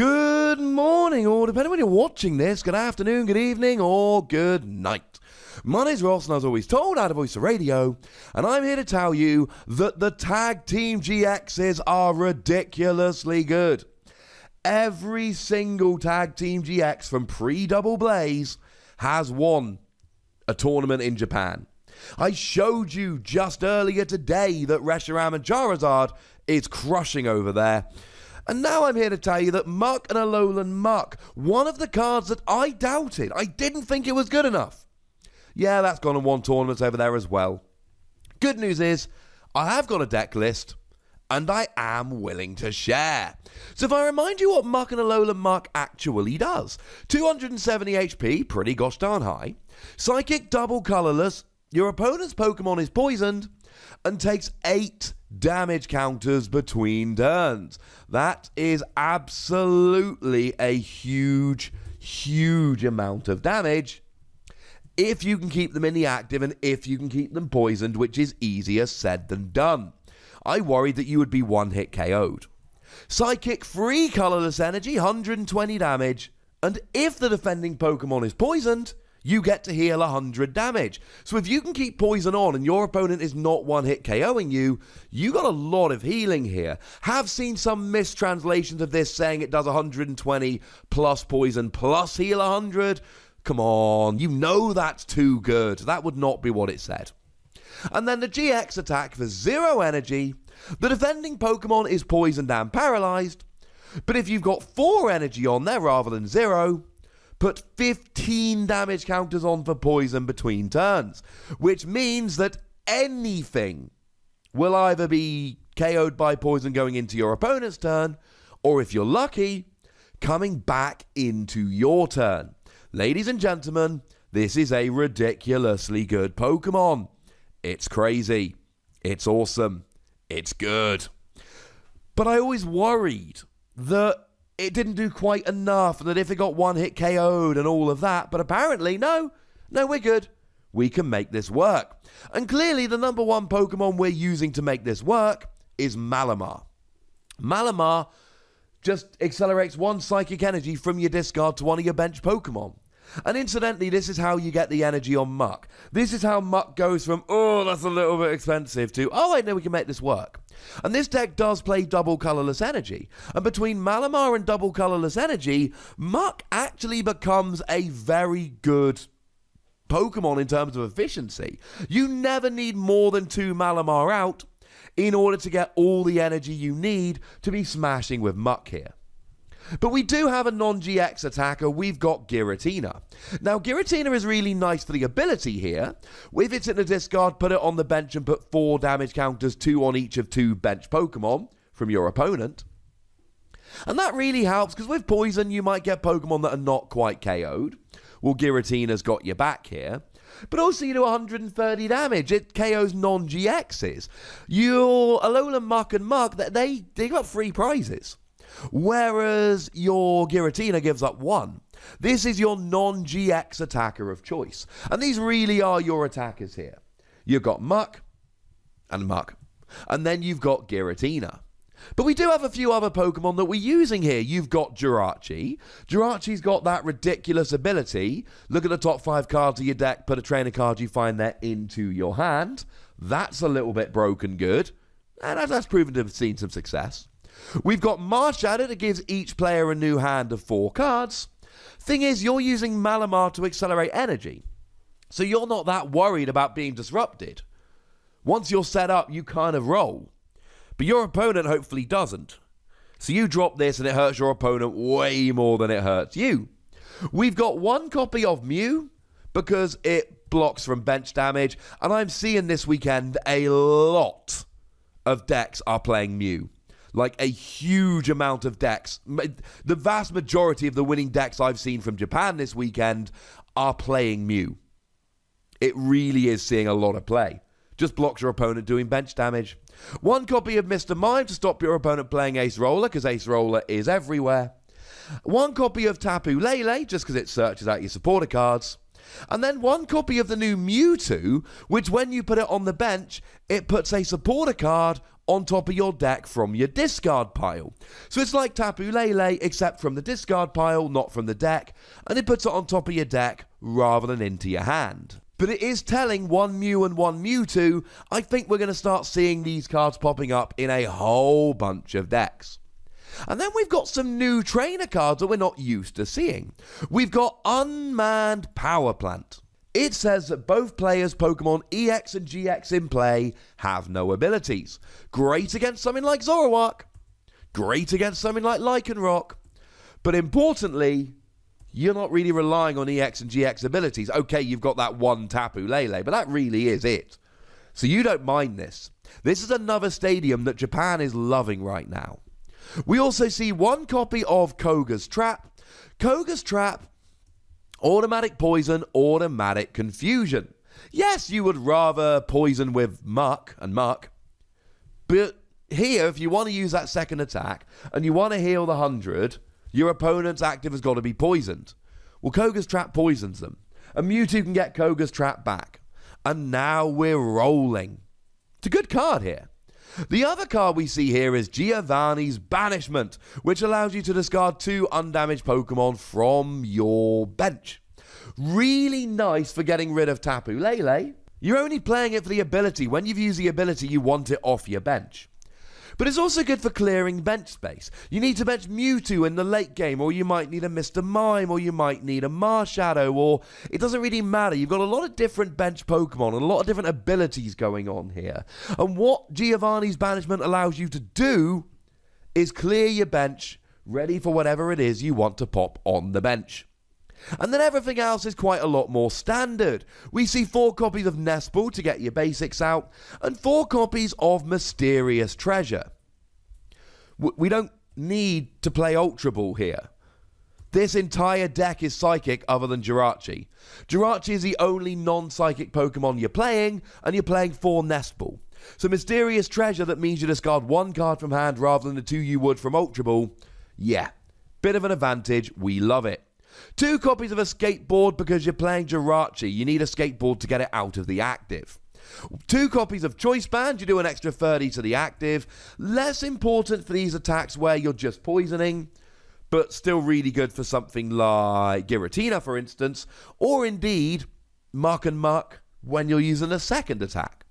Good morning, or depending on when you're watching this, good afternoon, good evening, or good night. My name's Ross, and as always told, I had a voice of radio, and I'm here to tell you that the Tag Team GXs are ridiculously good. Every single Tag Team GX from pre-Double Blaze has won a tournament in Japan. I showed you just earlier today that Reshiram and Charizard is crushing over there. And now I'm here to tell you that Muk and Alolan Muck, one of the cards that I doubted, I didn't think it was good enough. Yeah, that's gone and won tournaments over there as well. Good news is, I have got a deck list, and I am willing to share. So if I remind you what Muk and Alolan Muck actually does. 270 HP, pretty gosh darn high. Psychic double colorless, your opponent's Pokemon is poisoned, and takes 8 damage counters between turns. That is absolutely a huge, huge amount of damage if you can keep them in the active and if you can keep them poisoned, which is easier said than done. I worried that you would be one-hit KO'd. Psychic free colorless energy, 120 damage, and if the defending Pokemon is poisoned, you get to heal 100 damage. So if you can keep poison on and your opponent is not one-hit KOing you, you got a lot of healing here. Have seen some mistranslations of this saying it does 120 plus poison plus heal 100. Come on, you know that's too good. That would not be what it said. And then the GX attack for 0 energy. The defending Pokemon is poisoned and paralyzed. But if you've got 4 energy on there rather than 0, put 15 damage counters on for poison between turns, which means that anything will either be KO'd by poison going into your opponent's turn, or if you're lucky, coming back into your turn. Ladies and gentlemen, this is a ridiculously good Pokemon. It's crazy. It's awesome. It's good. But I always worried that it didn't do quite enough, and that if it got one-hit KO'd and all of that, but apparently, no, we're good. We can make this work. And clearly, the number one Pokemon we're using to make this work is Malamar. Malamar just accelerates 1 psychic energy from your discard to one of your bench Pokemon. And incidentally, this is how you get the energy on Muck. This is how Muck goes from, oh, that's a little bit expensive, to, oh, I know we can make this work. And this deck does play double colorless energy. And between Malamar and double colorless energy, Muck actually becomes a very good Pokemon in terms of efficiency. You never need more than 2 Malamar out in order to get all the energy you need to be smashing with Muck here. But we do have a non-GX attacker. We've got Giratina. Now, Giratina is really nice for the ability here. If it's in the discard, put it on the bench and put 4 damage counters, 2 on each of 2 bench Pokemon from your opponent. And that really helps, because with Poison, you might get Pokemon that are not quite KO'd. Well, Giratina's got your back here. But also you do 130 damage. It KOs non-GXs. Your Alolan Muck and Muck, they got 3 prizes. Whereas your Giratina gives up 1. This is your non-GX attacker of choice. And these really are your attackers here. You've got Muck and Muck. And then you've got Giratina. But we do have a few other Pokemon that we're using here. You've got Jirachi. Jirachi's got that ridiculous ability. Look at the top 5 cards of your deck, put a trainer card you find there into your hand. That's a little bit broken good. And that's proven to have seen some success. We've got Marshadow that gives each player a new hand of 4 cards. Thing is, you're using Malamar to accelerate energy. So you're not that worried about being disrupted. Once you're set up, you kind of roll. But your opponent hopefully doesn't. So you drop this and it hurts your opponent way more than it hurts you. We've got 1 copy of Mew because it blocks from bench damage. And I'm seeing this weekend a lot of decks are playing Mew. Like a huge amount of decks. The vast majority of the winning decks I've seen from Japan this weekend are playing Mew. It really is seeing a lot of play. Just blocks your opponent doing bench damage. 1 copy of Mr. Mime to stop your opponent playing Ace Roller, because Ace Roller is everywhere. 1 copy of Tapu Lele, just because it searches out your supporter cards. And then 1 copy of the new Mewtwo, which when you put it on the bench, it puts a supporter card on top of your deck from your discard pile. So it's like Tapu Lele, except from the discard pile, not from the deck, and it puts it on top of your deck rather than into your hand. But it is telling one Mew and one Mewtwo. I think we're going to start seeing these cards popping up in a whole bunch of decks. And then we've got some new trainer cards that we're not used to seeing. We've got Unmanned Power Plant. It says that both players' Pokemon EX and GX in play have no abilities. Great against something like Zoroark. Great against something like Lycanroc. But importantly, you're not really relying on EX and GX abilities. Okay, you've got that one Tapu Lele, but that really is it. So you don't mind this. This is another stadium that Japan is loving right now. We also see one copy of Koga's Trap. Koga's Trap, automatic poison, automatic confusion. Yes, you would rather poison with Muck and Muck, but here, if you want to use that second attack and you want to heal the 100, your opponent's active has got to be poisoned. Well, Koga's Trap poisons them, and Mewtwo can get Koga's Trap back. And now we're rolling. It's a good card here. The other card we see here is Giovanni's Banishment, which allows you to discard 2 undamaged Pokemon from your bench. Really nice for getting rid of Tapu Lele. You're only playing it for the ability. When you've used the ability, you want it off your bench. But it's also good for clearing bench space. You need to bench Mewtwo in the late game, or you might need a Mr. Mime, or you might need a Marshadow, or it doesn't really matter. You've got a lot of different bench Pokemon and a lot of different abilities going on here. And what Giovanni's Banishment allows you to do is clear your bench, ready for whatever it is you want to pop on the bench. And then everything else is quite a lot more standard. We see 4 copies of Nespal to get your basics out, and 4 copies of Mysterious Treasure. We don't need to play Ultra Ball here. This entire deck is Psychic other than Jirachi. Jirachi is the only non-Psychic Pokemon you're playing, and you're playing 4 Nespal. So Mysterious Treasure, that means you discard 1 card from hand rather than the 2 you would from Ultra Ball. Yeah, bit of an advantage, we love it. 2 copies of a Skateboard because you're playing Jirachi. You need a Skateboard to get it out of the active. 2 copies of Choice Band. You do an extra 30 to the active. Less important for these attacks where you're just poisoning, but still really good for something like Giratina, for instance, or indeed Muck and Muck when you're using a second attack.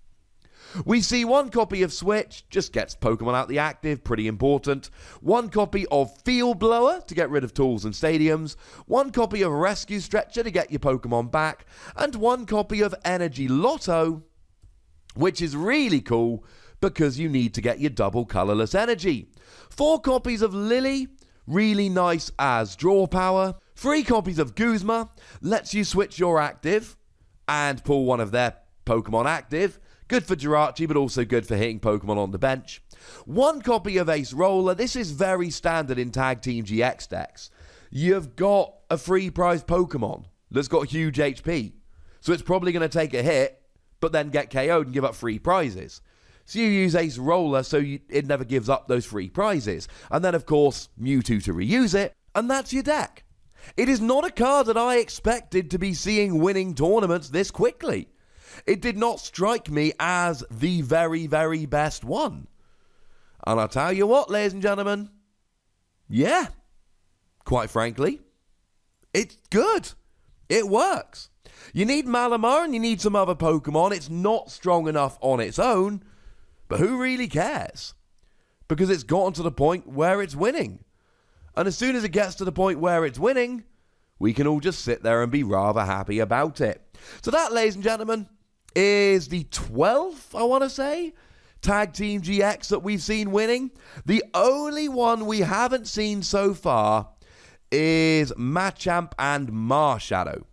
We see 1 copy of Switch, just gets Pokemon out the active, pretty important. 1 copy of Field Blower to get rid of tools and stadiums. 1 copy of Rescue Stretcher to get your Pokemon back. And 1 copy of Energy Lotto, which is really cool because you need to get your double colorless energy. 4 copies of Lily, really nice as draw power. 3 copies of Guzma, lets you switch your active and pull one of their Pokemon active. Good for Jirachi, but also good for hitting Pokemon on the bench. 1 copy of Ace Roller. This is very standard in Tag Team GX decks. You've got a free prize Pokemon that's got huge HP. So it's probably going to take a hit, but then get KO'd and give up free prizes. So you use Ace Roller so it never gives up those free prizes. And then, of course, Mewtwo to reuse it, and that's your deck. It is not a card that I expected to be seeing winning tournaments this quickly. It did not strike me as the very, very best one. And I'll tell you what, ladies and gentlemen, yeah, quite frankly, it's good. It works. You need Malamar and you need some other Pokemon. It's not strong enough on its own, but who really cares? Because it's gotten to the point where it's winning. And as soon as it gets to the point where it's winning, we can all just sit there and be rather happy about it. So that, ladies and gentlemen, is the 12th, I want to say, Tag Team GX that we've seen winning. The only one we haven't seen so far is Machamp and Marshadow.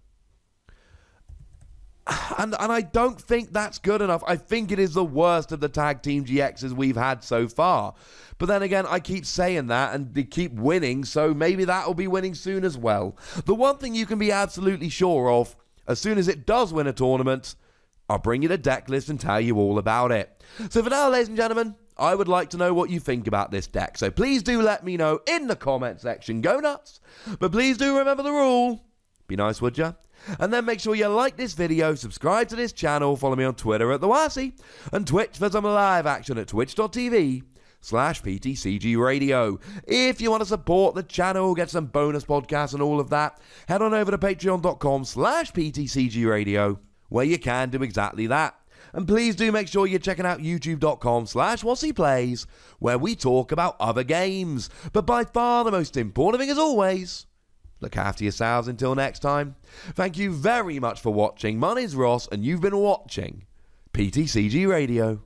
And I don't think that's good enough. I think it is the worst of the Tag Team GXs we've had so far. But then again, I keep saying that and they keep winning, so maybe that'll be winning soon as well. The one thing you can be absolutely sure of, as soon as it does win a tournament, I'll bring you the deck list and tell you all about it. So for now, ladies and gentlemen, I would like to know what you think about this deck. So please do let me know in the comment section. Go nuts. But please do remember the rule. Be nice, would ya? And then make sure you like this video, subscribe to this channel, follow me on Twitter at TheWassy, and Twitch for some live action at twitch.tv/PTCGRadio. If you want to support the channel, get some bonus podcasts and all of that, head on over to patreon.com/PTCGRadio, where you can do exactly that. And please do make sure you're checking out youtube.com/WassyPlays, where we talk about other games. But by far the most important thing, as always, look after yourselves until next time. Thank you very much for watching. My name's Ross, and you've been watching PTCG Radio.